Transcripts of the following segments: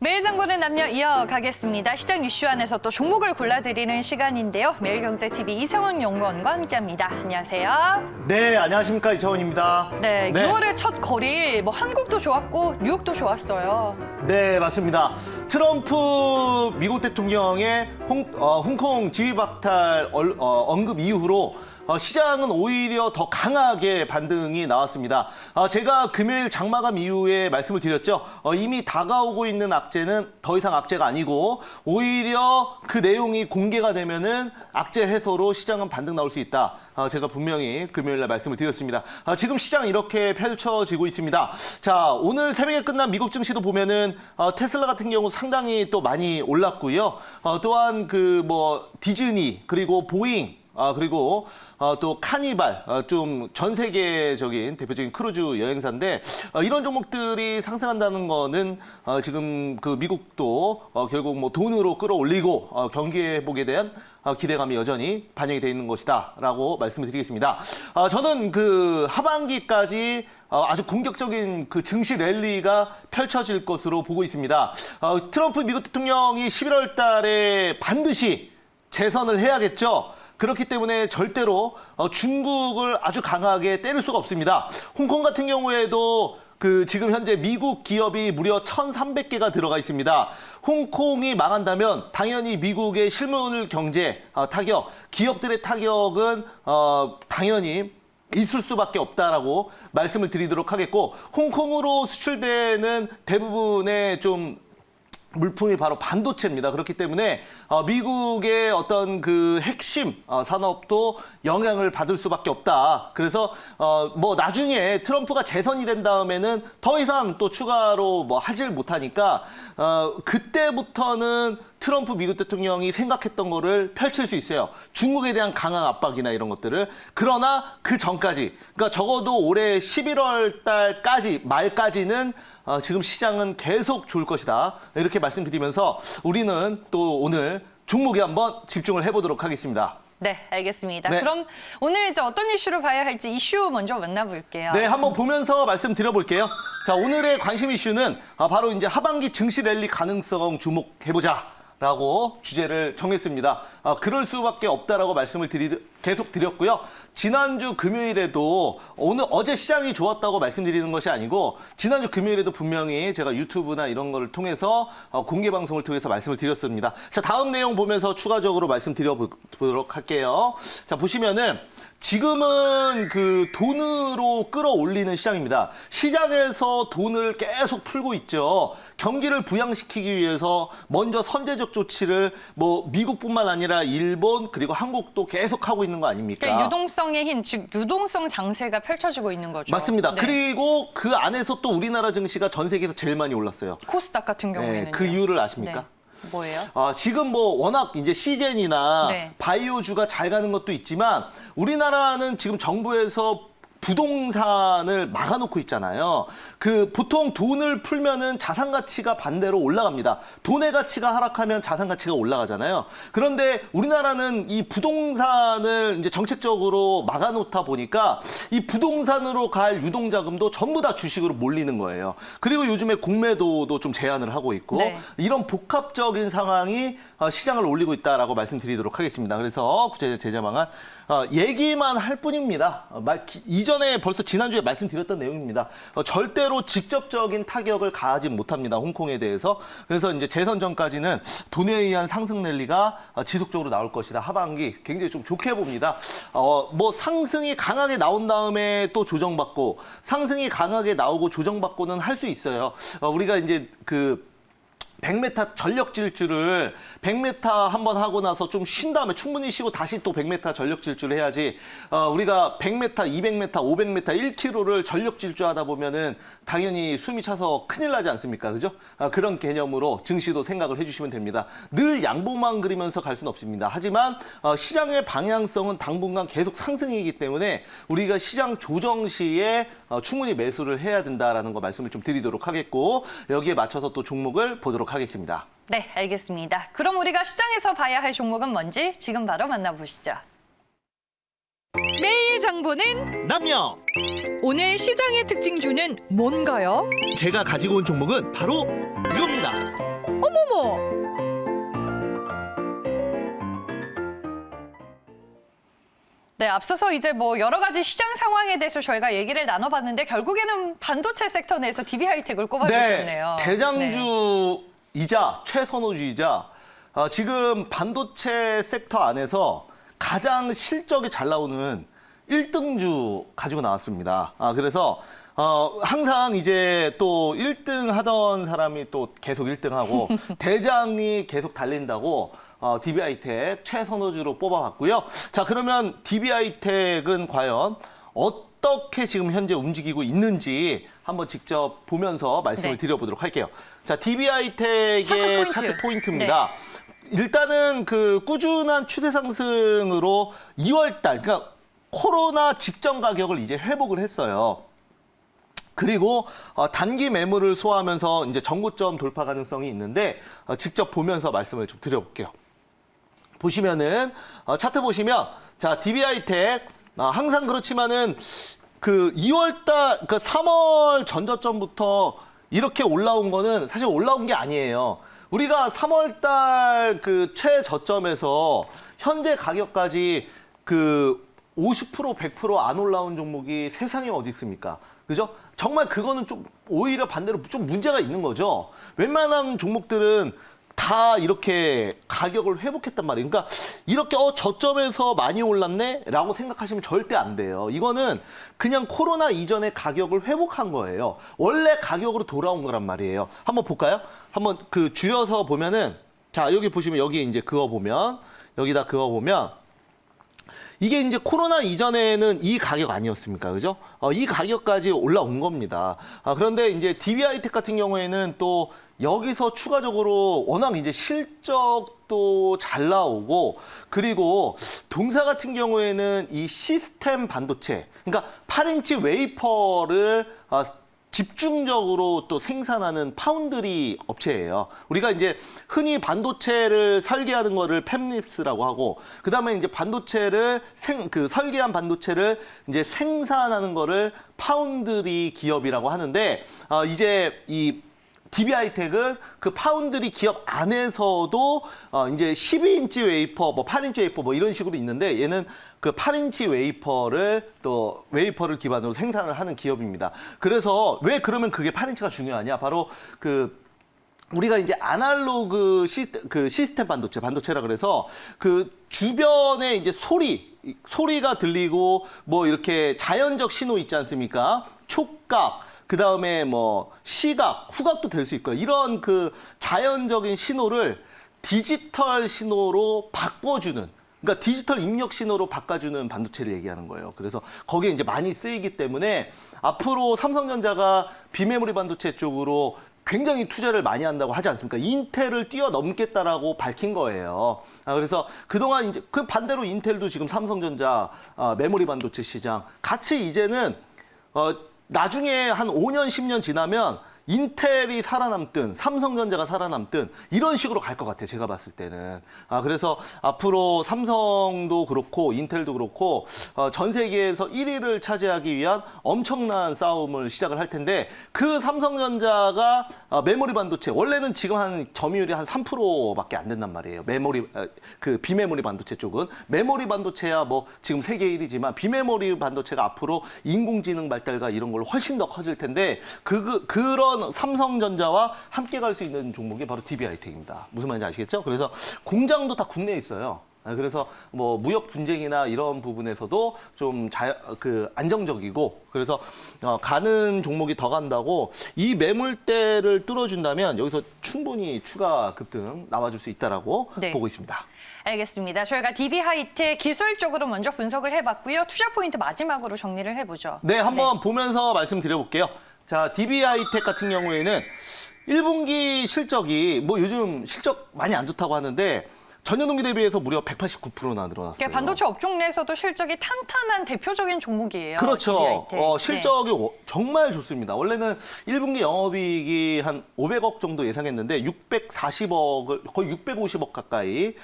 매일 정보는 남녀 이어가겠습니다. 시장 이슈 안에서 또 종목을 골라드리는 시간인데요. 매일경제TV 이채원 연구원과 함께합니다. 안녕하세요. 네, 안녕하십니까. 이채원입니다. 네, 6월의 첫 거래일 한국도 좋았고 뉴욕도 좋았어요. 네, 맞습니다. 트럼프 미국 대통령의 홍콩 지위 박탈 언급 이후로 시장은 오히려 더 강하게 반등이 나왔습니다. 제가 금요일 장마감 이후에 말씀을 드렸죠. 이미 다가오고 있는 악재는 더 이상 악재가 아니고 오히려 그 내용이 공개가 되면은 악재 해소로 시장은 반등 나올 수 있다. 제가 분명히 금요일 날 말씀을 드렸습니다. 지금 시장 이렇게 펼쳐지고 있습니다. 자, 오늘 새벽에 끝난 미국 증시도 보면은 테슬라 같은 경우 상당히 또 많이 올랐고요. 또한 디즈니 그리고 보잉 그리고 또 카니발, 좀 전 세계적인 대표적인 크루즈 여행사인데 이런 종목들이 상승한다는 거는 지금 그 미국도 결국 돈으로 끌어올리고 경기 회복에 대한 기대감이 여전히 반영이 되어 있는 것이다라고 말씀을 드리겠습니다. 저는 그 하반기까지 아주 공격적인 그 증시 랠리가 펼쳐질 것으로 보고 있습니다. 트럼프 미국 대통령이 11월 달에 반드시 재선을 해야겠죠. 그렇기 때문에 절대로 중국을 아주 강하게 때릴 수가 없습니다. 홍콩 같은 경우에도 지금 현재 미국 기업이 무려 1,300개가 들어가 있습니다. 홍콩이 망한다면 당연히 미국의 실물 경제 타격, 기업들의 타격은 당연히 있을 수밖에 없다라고 말씀을 드리도록 하겠고, 홍콩으로 수출되는 대부분의 좀 물품이 바로 반도체입니다. 그렇기 때문에 미국의 어떤 그 핵심 산업도 영향을 받을 수밖에 없다. 그래서 나중에 트럼프가 재선이 된 다음에는 더 이상 또 추가로 하질 못하니까 그때부터는 트럼프 미국 대통령이 생각했던 거를 펼칠 수 있어요. 중국에 대한 강한 압박이나 이런 것들을. 그러나 그 전까지, 그러니까 적어도 올해 11월 달까지, 말까지는 지금 시장은 계속 좋을 것이다. 이렇게 말씀드리면서 우리는 또 오늘 종목에 한번 집중을 해보도록 하겠습니다. 네, 알겠습니다. 네. 그럼 오늘 이제 어떤 이슈를 봐야 할지 이슈 먼저 만나볼게요. 네, 한번 보면서 말씀드려볼게요. 자, 오늘의 관심 이슈는 바로 이제 하반기 증시 랠리 가능성 주목해보자. 라고 주제를 정했습니다. 그럴 수밖에 없다라고 말씀을 계속 드렸고요. 지난주 금요일에도 어제 시장이 좋았다고 말씀드리는 것이 아니고 지난주 금요일에도 분명히 제가 유튜브나 이런 거를 통해서 공개 방송을 통해서 말씀을 드렸습니다. 자, 다음 내용 보면서 추가적으로 말씀드려보도록 할게요. 자, 보시면은 지금은 그 돈으로 끌어올리는 시장입니다. 시장에서 돈을 계속 풀고 있죠. 경기를 부양시키기 위해서 먼저 선제적 조치를 미국뿐만 아니라 일본 그리고 한국도 계속 하고 있는 거 아닙니까? 그러니까 유동성의 힘, 즉 유동성 장세가 펼쳐지고 있는 거죠. 맞습니다. 네. 그리고 그 안에서 또 우리나라 증시가 전 세계에서 제일 많이 올랐어요. 코스닥 같은 경우에는 네, 그 이유를 아십니까? 네. 뭐예요? 지금 워낙 이제 시젠이나 네. 바이오주가 잘 가는 것도 있지만 우리나라는 지금 정부에서 부동산을 막아놓고 있잖아요. 보통 돈을 풀면은 자산 가치가 반대로 올라갑니다. 돈의 가치가 하락하면 자산 가치가 올라가잖아요. 그런데 우리나라는 이 부동산을 이제 정책적으로 막아놓다 보니까 이 부동산으로 갈 유동자금도 전부 다 주식으로 몰리는 거예요. 그리고 요즘에 공매도도 좀 제한을 하고 있고 네. 이런 복합적인 상황이 시장을 올리고 있다라고 말씀드리도록 하겠습니다. 그래서 구체적 제재 방안 얘기만 할 뿐입니다. 이전에 벌써 지난주에 말씀드렸던 내용입니다. 절대로 직접적인 타격을 가하지 못합니다. 홍콩에 대해서. 그래서 이제 재선 전까지는 돈에 의한 상승 랠리가 지속적으로 나올 것이다. 하반기 굉장히 좀 좋게 봅니다. 상승이 강하게 나온 다음에 또 조정받고 상승이 강하게 나오고 조정받고는 할 수 있어요. 우리가 이제 100m 전력 질주를 100m 한번 하고 나서 좀 쉰 다음에 충분히 쉬고 다시 또 100m 전력 질주를 해야지 우리가 100m, 200m, 500m, 1km를 전력 질주하다 보면은 당연히 숨이 차서 큰일 나지 않습니까? 그죠? 그런 개념으로 증시도 생각을 해주시면 됩니다. 늘 양봉만 그리면서 갈 수는 없습니다. 하지만 시장의 방향성은 당분간 계속 상승이기 때문에 우리가 시장 조정 시에 충분히 매수를 해야 된다라는 거 말씀을 좀 드리도록 하겠고 여기에 맞춰서 또 종목을 보도록 하겠습니다. 네, 알겠습니다. 그럼 우리가 시장에서 봐야 할 종목은 뭔지 지금 바로 만나보시죠. 매일 정보는 남녀! 오늘 시장의 특징주는 뭔가요? 제가 가지고 온 종목은 바로 이겁니다. 네, 앞서서 이제 뭐 여러 가지 시장 상황에 대해서 저희가 얘기를 나눠봤는데 결국에는 반도체 섹터 내에서 DB하이텍을 꼽아주셨네요. 네, 대장주이자 최선호주이자 지금 반도체 섹터 안에서 가장 실적이 잘 나오는 1등주 가지고 나왔습니다. 그래서 항상 이제 또 1등 하던 사람이 또 계속 1등하고 대장이 계속 달린다고 DB하이텍 최선호주로 뽑아봤고요. 자, 그러면 DB하이텍은 과연 어떻게 지금 현재 움직이고 있는지 한번 직접 보면서 말씀을 네. 드려보도록 할게요. 자, DB하이텍의 차트 포인트입니다. 네. 일단은 그 꾸준한 추세 상승으로 2월 달, 그러니까 코로나 직전 가격을 이제 회복을 했어요. 그리고 단기 매물을 소화하면서 이제 전고점 돌파 가능성이 있는데 직접 보면서 말씀을 좀 드려볼게요. 보시면은 차트 보시면 자 DB하이텍 항상 그렇지만은 그 2월달 그 3월 전저점부터 이렇게 올라온 거는 사실 올라온 게 아니에요. 우리가 3월달 그 최저점에서 현재 가격까지 그 50% 100% 안 올라온 종목이 세상에 어디 있습니까? 그죠? 정말 그거는 좀 오히려 반대로 좀 문제가 있는 거죠. 웬만한 종목들은 다 이렇게 가격을 회복했단 말이에요. 그러니까 이렇게 저점에서 많이 올랐네? 라고 생각하시면 절대 안 돼요. 이거는 그냥 코로나 이전의 가격을 회복한 거예요. 원래 가격으로 돌아온 거란 말이에요. 한번 볼까요? 한번 그 줄여서 보면은 자, 여기 보시면 여기 이제 그어보면 여기다 그어보면 이게 이제 코로나 이전에는 이 가격 아니었습니까? 그죠? 이 가격까지 올라온 겁니다. 그런데 이제 DB하이텍 같은 경우에는 또 여기서 추가적으로 워낙 이제 실적도 잘 나오고 그리고 동사 같은 경우에는 이 시스템 반도체, 그러니까 8인치 웨이퍼를 집중적으로 또 생산하는 파운드리 업체예요. 우리가 이제 흔히 반도체를 설계하는 거를 팹립스라고 하고, 그 다음에 이제 반도체를 설계한 반도체를 이제 생산하는 거를 파운드리 기업이라고 하는데, 이제 이 DB하이텍은 그 파운드리 기업 안에서도 이제 12인치 웨이퍼, 뭐 8인치 웨이퍼 뭐 이런 식으로 있는데 얘는 그 8인치 웨이퍼를 기반으로 생산을 하는 기업입니다. 그래서 왜 그러면 그게 8인치가 중요하냐? 바로 그 우리가 이제 아날로그 시스템 반도체라 그래서 그 주변에 이제 소리가 들리고 뭐 이렇게 자연적 신호 있지 않습니까? 촉각, 그 다음에 뭐 시각, 후각도 될 수 있고요. 이런 그 자연적인 신호를 디지털 신호로 바꿔주는, 그러니까 디지털 입력 신호로 바꿔주는 반도체를 얘기하는 거예요. 그래서 거기에 이제 많이 쓰이기 때문에 앞으로 삼성전자가 비메모리 반도체 쪽으로 굉장히 투자를 많이 한다고 하지 않습니까? 인텔을 뛰어넘겠다라고 밝힌 거예요. 그래서 그동안 이제 그 반대로 인텔도 지금 삼성전자 메모리 반도체 시장 같이 이제는 나중에 한 5년, 10년 지나면 인텔이 살아남든 삼성전자가 살아남든 이런 식으로 갈 것 같아요. 제가 봤을 때는. 그래서 앞으로 삼성도 그렇고 인텔도 그렇고 전 세계에서 1위를 차지하기 위한 엄청난 싸움을 시작을 할 텐데 그 삼성전자가 메모리 반도체 원래는 지금 한 점유율이 한 3%밖에 안 된단 말이에요. 그 비메모리 반도체 쪽은 메모리 반도체야 뭐 지금 세계 1위지만 비메모리 반도체가 앞으로 인공지능 발달과 이런 걸로 훨씬 더 커질 텐데 그런 삼성전자와 함께 갈 수 있는 종목이 바로 DB하이텍입니다. 무슨 말인지 아시겠죠? 그래서 공장도 다 국내에 있어요. 그래서 뭐 무역 분쟁이나 이런 부분에서도 좀 안정적이고 그래서 가는 종목이 더 간다고 이 매물대를 뚫어준다면 여기서 충분히 추가 급등 나와줄 수 있다라고 네. 보고 있습니다. 알겠습니다. 저희가 DB하이텍 기술적으로 먼저 분석을 해봤고요. 투자 포인트 마지막으로 정리를 해보죠. 네, 한번 보면서 말씀드려볼게요. 자, DB하이텍 같은 경우에는 1분기 실적이 뭐 요즘 실적 많이 안 좋다고 하는데 전년 동기 대비해서 무려 189%나 늘어났어요. 그러니까 반도체 업종 내에서도 실적이 탄탄한 대표적인 종목이에요. 그렇죠. DB하이텍. 실적이 정말 좋습니다. 원래는 1분기 영업이익이 한 500억 정도 예상했는데 640억을 거의 650억 가까이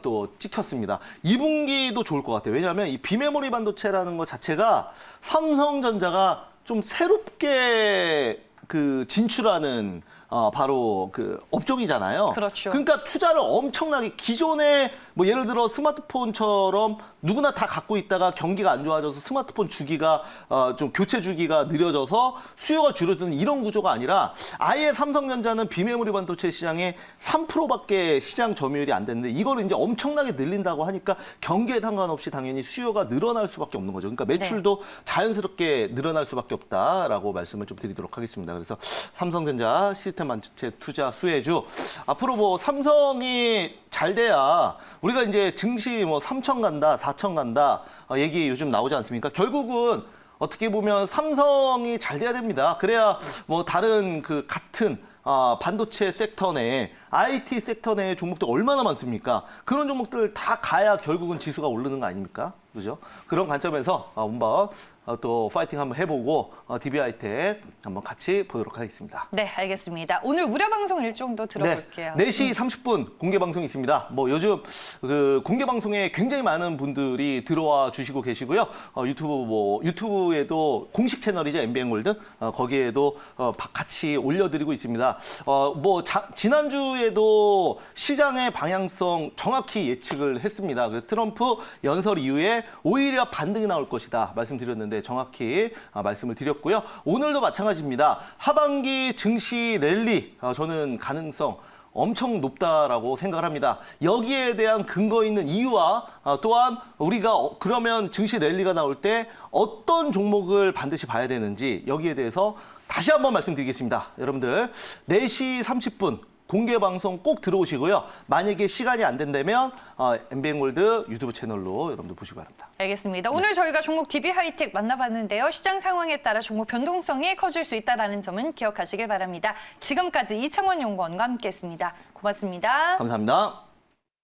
또 찍혔습니다. 2분기도 좋을 것 같아요. 왜냐하면 이 비메모리 반도체라는 것 자체가 삼성전자가 좀 새롭게 진출하는 바로 그 업종이잖아요. 그렇죠. 그러니까 투자를 엄청나게 기존의 뭐 예를 들어 스마트폰처럼 누구나 다 갖고 있다가 경기가 안 좋아져서 스마트폰 주기가 좀 교체 주기가 느려져서 수요가 줄어드는 이런 구조가 아니라 아예 삼성전자는 비메모리 반도체 시장에 3%밖에 시장 점유율이 안 됐는데 이걸 이제 엄청나게 늘린다고 하니까 경기에 상관없이 당연히 수요가 늘어날 수밖에 없는 거죠. 그러니까 매출도 자연스럽게 늘어날 수밖에 없다라고 말씀을 좀 드리도록 하겠습니다. 그래서 삼성전자 시스템 반도체 투자 수혜주 앞으로 뭐 삼성이 잘 돼야 우리가 이제 증시 뭐 3천 간다, 4천 간다 얘기 요즘 나오지 않습니까? 결국은 어떻게 보면 삼성이 잘 돼야 됩니다. 그래야 뭐 다른 그 같은 반도체 섹터 내에 IT 섹터 내에 종목들 얼마나 많습니까? 그런 종목들 다 가야 결국은 지수가 오르는 거 아닙니까? 그죠? 그런 관점에서 한번 또 파이팅 한번 해보고 DB하이텍 한번 같이 보도록 하겠습니다. 네, 알겠습니다. 오늘 무료 방송 일정도 들어볼게요. 네, 4시 30분 공개 방송이 있습니다. 뭐 요즘 그 공개 방송에 굉장히 많은 분들이 들어와 주시고 계시고요. 유튜브에도 공식 채널이죠, MBN골드. 거기에도 같이 올려드리고 있습니다. 지난주에도 시장의 방향성 정확히 예측을 했습니다. 그래서 트럼프 연설 이후에 오히려 반등이 나올 것이다 말씀드렸는데 정확히 말씀을 드렸고요. 오늘도 마찬가지입니다. 하반기 증시 랠리 저는 가능성 엄청 높다라고 생각을 합니다. 여기에 대한 근거 있는 이유와 또한 우리가 그러면 증시 랠리가 나올 때 어떤 종목을 반드시 봐야 되는지 여기에 대해서 다시 한번 말씀드리겠습니다. 여러분들 4시 30분 공개 방송 꼭 들어오시고요. 만약에 시간이 안 된다면 MBN골드 유튜브 채널로 여러분들 보시기 바랍니다. 알겠습니다. 오늘 저희가 종목 DB하이텍 만나봤는데요. 시장 상황에 따라 종목 변동성이 커질 수 있다는 점은 기억하시길 바랍니다. 지금까지 이창원 연구원과 함께했습니다. 고맙습니다. 감사합니다.